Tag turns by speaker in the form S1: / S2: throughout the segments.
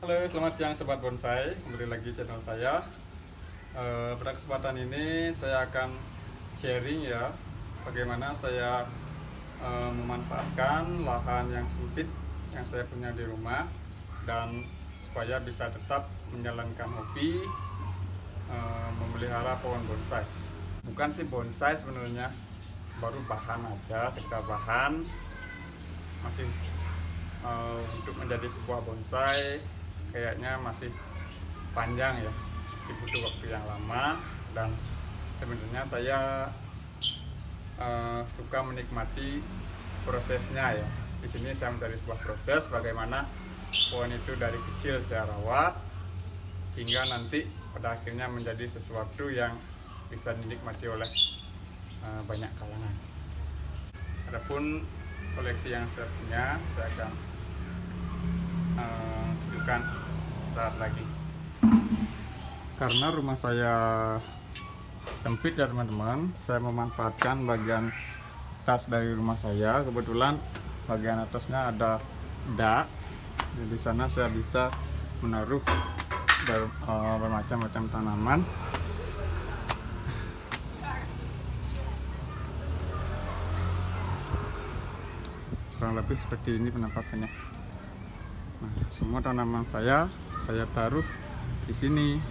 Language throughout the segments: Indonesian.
S1: Halo, selamat siang Sobat Bonsai. Kembali lagi channel saya. Pada kesempatan ini saya akan sharing ya, bagaimana saya memanfaatkan lahan yang sempit yang saya punya di rumah dan supaya bisa tetap menjalankan hobi memelihara pohon bonsai. Bukan sih bonsai sebenarnya, baru bahan aja, sekedar bahan. Masih untuk menjadi sebuah bonsai kayaknya masih panjang ya, masih butuh waktu yang lama. Dan sebenarnya saya suka menikmati prosesnya ya. Di sini saya mencari sebuah proses bagaimana pohon itu dari kecil saya rawat hingga nanti pada akhirnya menjadi sesuatu yang bisa dinikmati oleh banyak kalangan. Adapun koleksi yang saya punya saya akan tunjukkan saat lagi. Karena rumah saya sempit ya teman-teman, saya memanfaatkan bagian atas dari rumah saya. Kebetulan bagian atasnya ada dak, di sana saya bisa menaruh bermacam-macam tanaman. Kurang lebih seperti ini penampakannya. Nah, semua tanaman saya taruh di sini.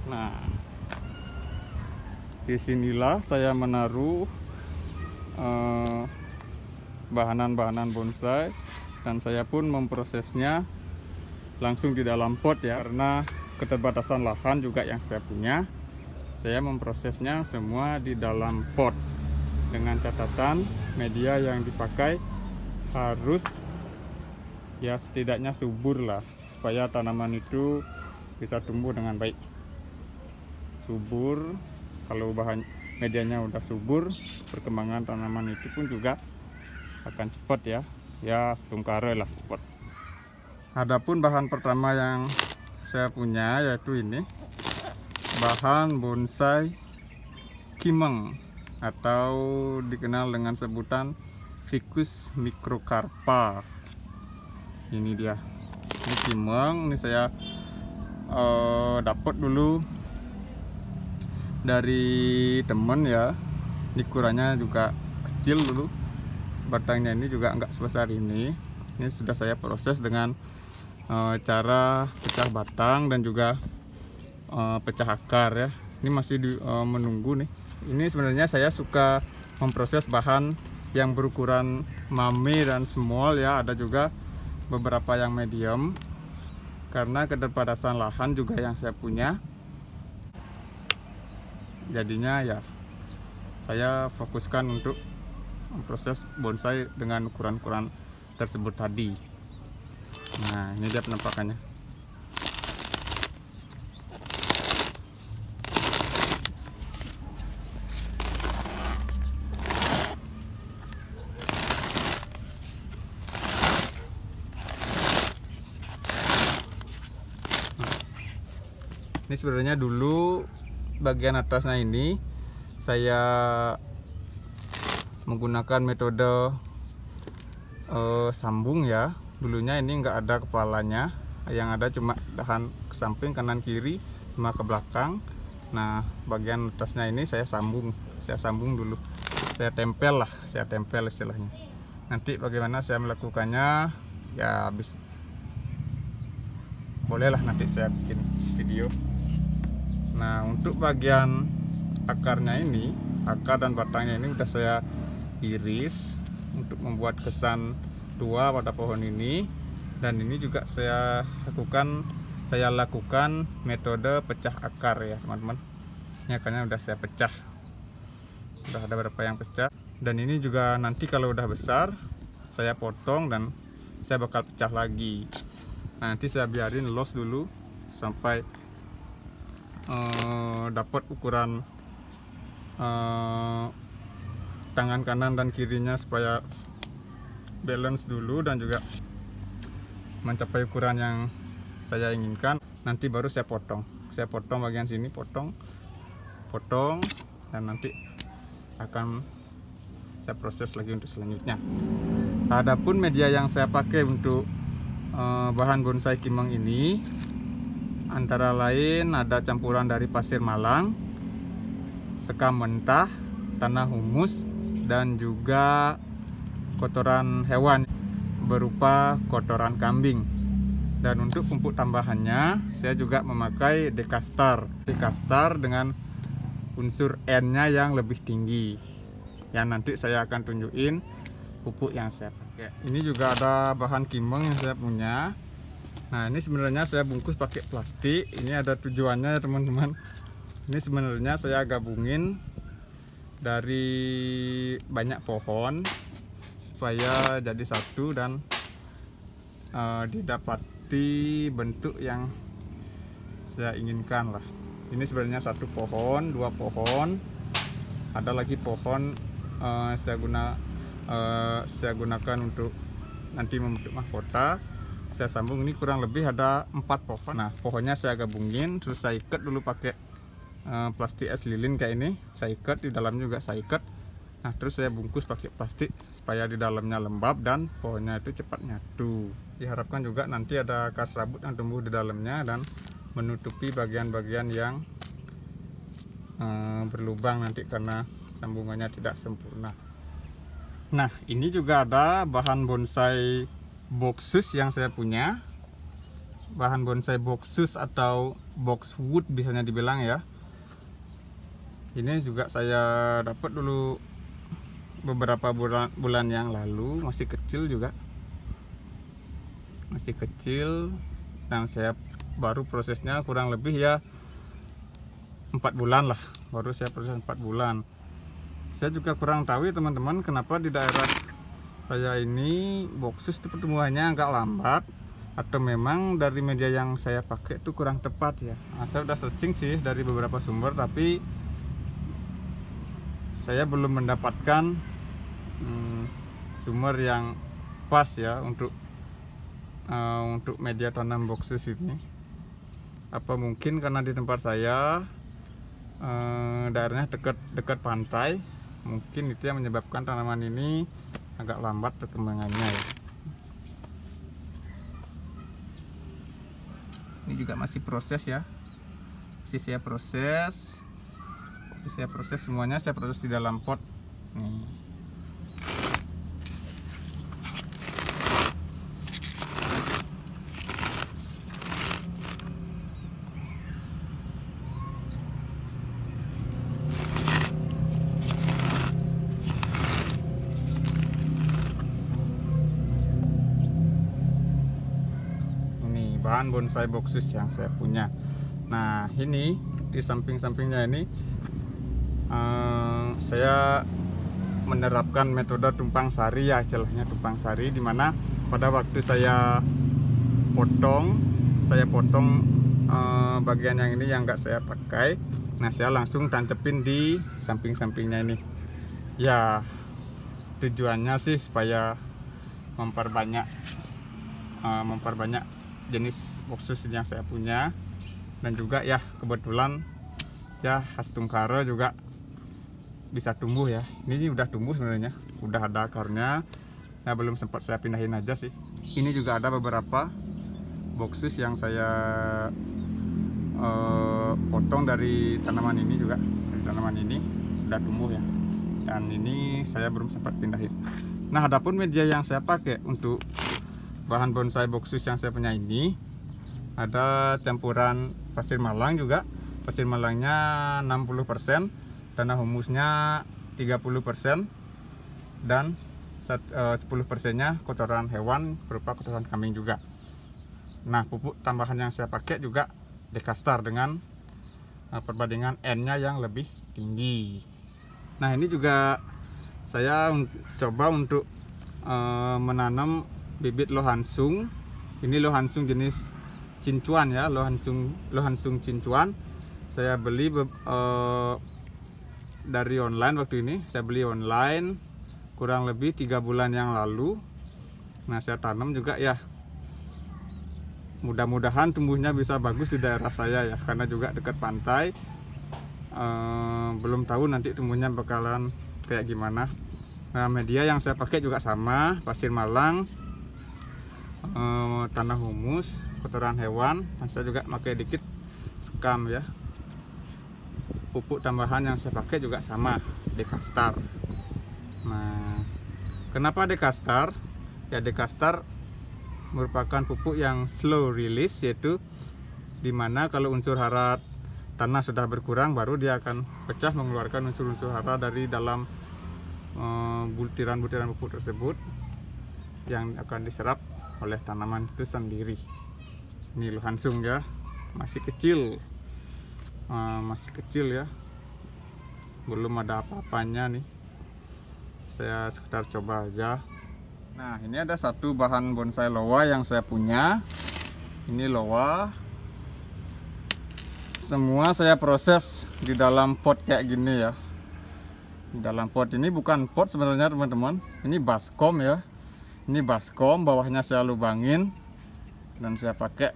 S1: Nah, disinilah saya menaruh bahan-bahan bonsai, dan saya pun memprosesnya langsung di dalam pot ya, karena keterbatasan lahan juga yang saya punya. Saya memprosesnya semua di dalam pot dengan catatan media yang dipakai harus ya setidaknya subur lah, supaya tanaman itu bisa tumbuh dengan baik. Subur, kalau bahan medianya udah subur, perkembangan tanaman itu pun juga akan cepat ya setungkare lah cepat. Adapun bahan pertama yang saya punya yaitu ini, bahan bonsai kimeng atau dikenal dengan sebutan Ficus microcarpa. Ini dia, ini kimeng. Ini saya dapat dulu dari temen ya. Ini ukurannya juga kecil dulu, batangnya ini juga enggak sebesar ini. Ini sudah saya proses dengan cara pecah batang dan juga pecah akar ya. Ini masih menunggu nih. Ini sebenarnya saya suka memproses bahan yang berukuran mame dan small ya, ada juga beberapa yang medium, karena keterbatasan lahan juga yang saya punya. Jadinya ya saya fokuskan untuk memproses bonsai dengan ukuran-ukuran tersebut tadi. Nah, ini dia penampakannya. Ini sebenarnya dulu bagian atasnya ini saya menggunakan metode sambung ya. Dulunya ini enggak ada kepalanya, yang ada cuma dahan ke samping, kanan kiri, sama ke belakang. Nah, bagian atasnya ini saya sambung dulu, saya tempel istilahnya. Nanti bagaimana saya melakukannya ya habis, bolehlah nanti saya bikin video. Nah, untuk bagian akarnya ini, akar dan batangnya ini udah saya iris untuk membuat kesan tua pada pohon ini. Dan ini juga saya lakukan metode pecah akar ya teman-teman. Ini akarnya udah saya pecah, udah ada beberapa yang pecah. Dan ini juga nanti kalau udah besar saya potong dan saya bakal pecah lagi. Nah, nanti saya biarin los dulu sampai dapat ukuran tangan kanan dan kirinya supaya balance dulu, dan juga mencapai ukuran yang saya inginkan. Nanti baru saya potong bagian sini, potong potong dan nanti akan saya proses lagi untuk selanjutnya. Adapun media yang saya pakai untuk bahan bonsai kimeng ini antara lain ada campuran dari pasir malang, sekam mentah, tanah humus, dan juga kotoran hewan berupa kotoran kambing. Dan untuk pupuk tambahannya saya juga memakai Dekastar dengan unsur N-nya yang lebih tinggi, yang nanti saya akan tunjukin pupuk yang saya pakai. Ini juga ada bahan kimeng yang saya punya. Nah, ini sebenarnya saya bungkus pakai plastik. Ini ada tujuannya ya teman-teman. Ini sebenarnya saya gabungin dari banyak pohon supaya jadi satu dan didapati bentuk yang saya inginkan lah. Ini sebenarnya satu pohon, dua pohon, ada lagi pohon saya gunakan untuk nanti membentuk mahkota. Saya sambung, ini kurang lebih ada 4 pohon. Nah, pohonnya saya gabungin, terus saya ikat dulu pakai plastik es lilin kayak ini. Saya ikat, di dalam juga saya ikat. Nah, terus saya bungkus pakai plastik supaya di dalamnya lembab dan pohonnya itu cepat nyatu. Diharapkan juga nanti ada kas rambut yang tumbuh di dalamnya dan menutupi bagian-bagian yang berlubang nanti karena sambungannya tidak sempurna. Nah, ini juga ada bahan bonsai boxus yang saya punya. Bahan bonsai boxus atau boxwood biasanya dibilang ya. Ini juga saya dapat dulu beberapa bulan yang lalu, masih kecil juga. Masih kecil dan saya baru prosesnya kurang lebih ya 4 bulan lah, baru saya proses 4 bulan. Saya juga kurang tahu ya teman-teman, kenapa di daerah saya ini boxus itu pertumbuhannya agak lambat, atau memang dari media yang saya pakai itu kurang tepat ya. Nah, saya udah searching sih dari beberapa sumber, tapi saya belum mendapatkan sumber yang pas ya untuk media tanam boxus ini. Apa mungkin karena di tempat saya daerahnya dekat pantai, mungkin itu yang menyebabkan tanaman ini agak lambat perkembangannya ya. Ini juga masih proses ya, masih saya proses semuanya, saya proses di dalam pot nih. Bahan bonsai boxus yang saya punya. Nah, ini di samping-sampingnya ini saya menerapkan metode tumpang sari ya, istilahnya tumpang sari, dimana pada waktu saya potong bagian yang ini yang enggak saya pakai. Nah, saya langsung tancepin di samping-sampingnya ini ya, tujuannya sih supaya memperbanyak jenis boxus yang saya punya. Dan juga ya kebetulan ya khas tungkara juga bisa tumbuh ya. Ini udah tumbuh sebenarnya, udah ada akarnya. Nah, belum sempat saya pindahin aja sih. Ini juga ada beberapa boxus yang saya potong dari tanaman ini juga. Dari tanaman ini udah tumbuh ya. Dan ini saya belum sempat pindahin. Nah, adapun media yang saya pakai untuk bahan bonsai boxus yang saya punya ini ada campuran pasir malang juga. Pasir malangnya 60%, tanah humusnya 30%, dan 10%-nya kotoran hewan berupa kotoran kambing juga. Nah, pupuk tambahan yang saya pakai juga Dekastar dengan perbandingan N-nya yang lebih tinggi. Nah, ini juga saya coba untuk menanam bibit lohansung. Ini lohansung jenis cincuan ya, lohansung cincuan. Saya beli dari online waktu ini. Saya beli online kurang lebih 3 bulan yang lalu. Nah, saya tanam juga ya. Mudah-mudahan tumbuhnya bisa bagus di daerah saya ya, karena juga dekat pantai. belum tahu nanti tumbuhnya bakalan kayak gimana. Nah, media yang saya pakai juga sama, pasir malang, tanah humus, kotoran hewan, dan saya juga pakai dikit sekam ya. Pupuk tambahan yang saya pakai juga sama, Dekastar. Nah, kenapa Dekastar? Ya, Dekastar merupakan pupuk yang slow release, yaitu dimana kalau unsur hara tanah sudah berkurang baru dia akan pecah mengeluarkan unsur-unsur hara dari dalam butiran-butiran pupuk tersebut yang akan diserap oleh tanaman itu sendiri. Ini langsung ya, masih kecil, ya, belum ada apa-apanya nih, saya sekedar coba aja. Nah, ini ada satu bahan bonsai loa yang saya punya. Ini loa, semua saya proses di dalam pot kayak gini ya. Di dalam pot ini bukan pot sebenarnya teman-teman, ini baskom ya. Ini baskom, bawahnya saya lubangin dan saya pakai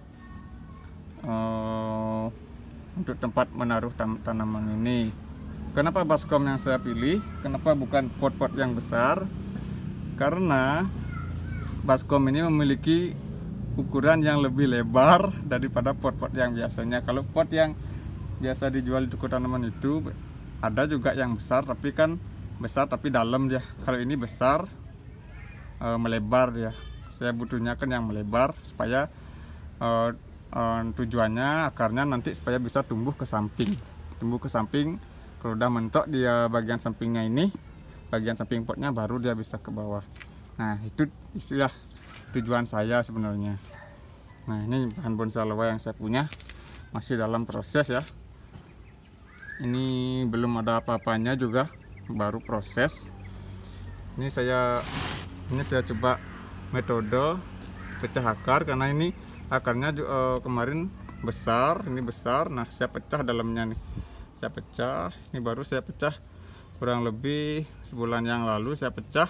S1: untuk tempat menaruh tanaman ini. Kenapa baskom yang saya pilih? Kenapa bukan pot-pot yang besar? Karena baskom ini memiliki ukuran yang lebih lebar daripada pot-pot yang biasanya. Kalau pot yang biasa dijual di toko tanaman itu ada juga yang besar, tapi kan besar tapi dalam dia. Kalau ini besar, melebar dia. Saya butuhnya kan yang melebar supaya tujuannya akarnya nanti supaya bisa tumbuh ke samping. Kalau udah mentok dia bagian sampingnya ini, bagian samping potnya baru dia bisa ke bawah. Nah, itu istilah tujuan saya sebenarnya. Nah, ini bahan bonsai loa yang saya punya, masih dalam proses ya. Ini belum ada apa-apanya juga, baru proses. Ini saya coba metode pecah akar, karena ini akarnya kemarin besar, ini besar. Nah, saya pecah dalamnya nih, saya pecah. Ini baru saya pecah kurang lebih sebulan yang lalu saya pecah.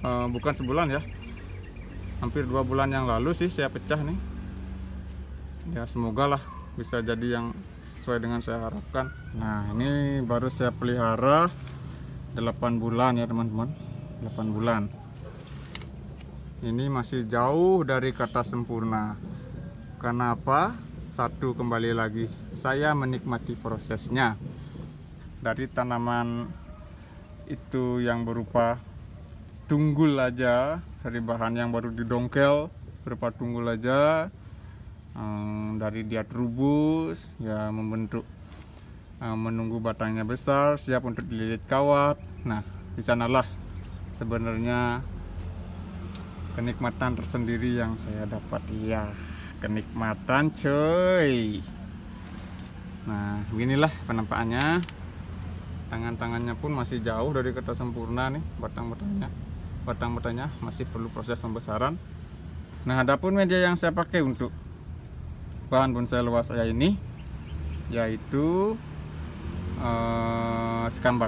S1: Bukan sebulan ya, hampir 2 bulan yang lalu sih saya pecah nih ya. Semoga lah bisa jadi yang sesuai dengan saya harapkan. Nah, ini baru saya pelihara 8 bulan ya teman-teman, 8 bulan. Ini masih jauh dari kata sempurna. Kenapa? Satu, kembali lagi, saya menikmati prosesnya. Dari tanaman itu yang berupa tunggul aja, dari bahan yang baru didongkel berupa tunggul aja, dari dia terubus ya, membentuk, menunggu batangnya besar siap untuk dililit kawat. Nah, di sanalah sebenarnya kenikmatan tersendiri yang saya dapat ya, kenikmatan coy. Nah, beginilah penampakannya. Tangan-tangannya pun masih jauh dari kata sempurna nih, batang-batangnya masih perlu proses pembesaran. Nah, adapun media yang saya pakai untuk bahan bonsai loa saya ini yaitu sekam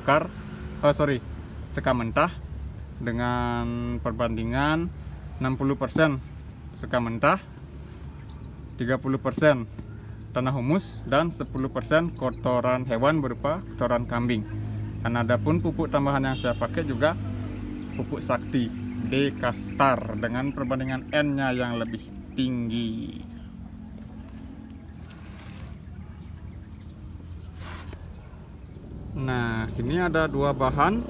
S1: mentah dengan perbandingan 60% sekam mentah, 30% tanah humus, dan 10% kotoran hewan berupa kotoran kambing. Dan adapun pupuk tambahan yang saya pakai juga pupuk sakti Dekastar dengan perbandingan N-nya yang lebih tinggi. Nah, ini ada 2 bahan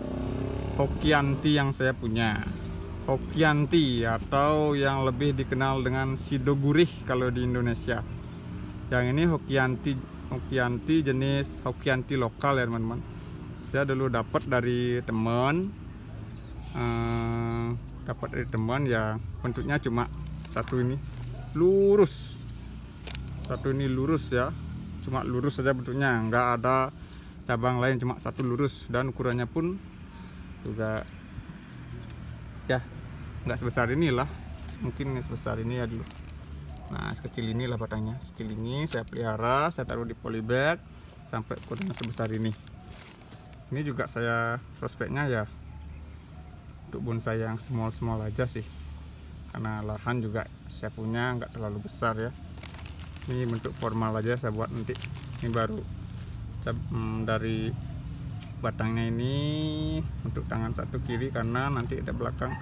S1: Hokianti yang saya punya. Hokianti atau yang lebih dikenal dengan Sido Gurih kalau di Indonesia. Yang ini Hokianti jenis Hokianti lokal ya teman-teman. Saya dulu dapat dari teman, ya, bentuknya cuma satu ini lurus, ya, cuma lurus saja bentuknya, nggak ada cabang lain, cuma satu lurus, dan ukurannya pun juga ya nggak sebesar inilah, mungkin sebesar ini ya dulu. Nah, sekecil inilah batangnya, sekecil ini. Saya pelihara, saya taruh di polybag sampai ukurannya sebesar ini. Ini juga saya prospeknya ya untuk bonsai yang small aja sih, karena lahan juga saya punya nggak terlalu besar ya. Ini bentuk formal aja saya buat nanti Ini baru dari batangnya ini untuk tangan satu kiri, karena nanti ada belakang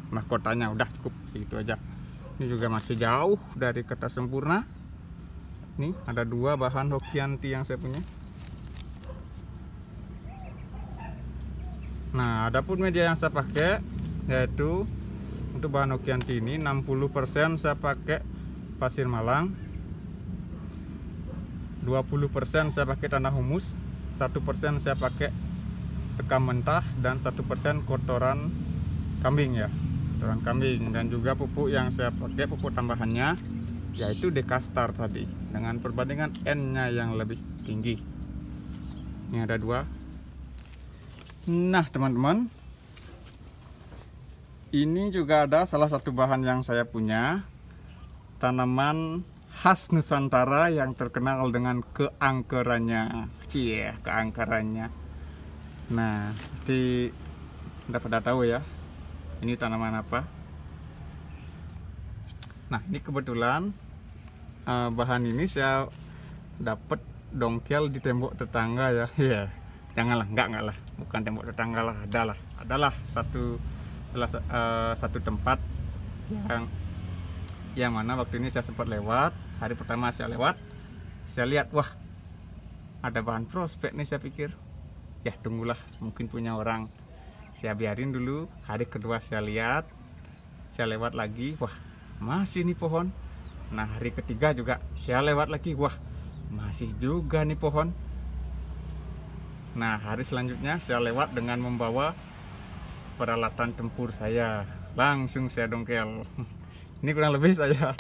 S1: mahkotanya. Udah cukup segitu aja. Ini juga masih jauh dari kata sempurna. Nih ada 2 bahan Hokianti yang saya punya. Nah, adapun media yang saya pakai yaitu untuk bahan Hokianti ini 60% saya pakai pasir malang, 20% saya pakai tanah humus, 1% saya pakai sekam mentah, dan 1% kotoran kambing ya, kotoran kambing. Dan juga pupuk yang saya pakai, pupuk tambahannya yaitu Dekastar tadi dengan perbandingan N-nya yang lebih tinggi. Ini ada 2. Nah teman-teman, ini juga ada salah satu bahan yang saya punya, tanaman khas Nusantara yang terkenal dengan keangkerannya. Keangkerannya. Nah, nanti udah pada tahu ya, ini tanaman apa. Nah, ini kebetulan bahan ini saya dapat dongkel di tembok tetangga ya. Iya, janganlah, enggak lah, bukan tembok tetangga lah, adalah satu tempat yang mana waktu ini saya sempat lewat. Hari pertama saya lewat, saya lihat, wah ada bahan prospek nih. Saya pikir ya tunggulah, mungkin punya orang, saya biarin dulu. Hari kedua saya lihat, saya lewat lagi, wah masih nih pohon. Nah hari ketiga juga saya lewat lagi, wah masih juga nih pohon. Nah hari selanjutnya saya lewat dengan membawa peralatan tempur saya, langsung saya dongkel. Ini kurang lebih saya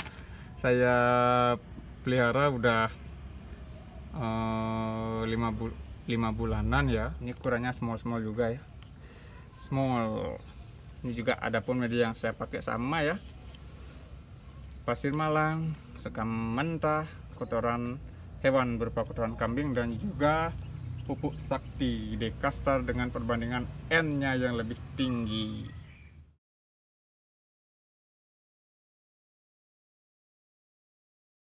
S1: pelihara udah 5 bulanan ya. Ini ukurannya small juga ya, small. Ini juga ada pun media yang saya pakai sama ya, pasir malang, sekam mentah, kotoran hewan berupa kotoran kambing, dan juga pupuk sakti Dekastar dengan perbandingan N-nya yang lebih tinggi.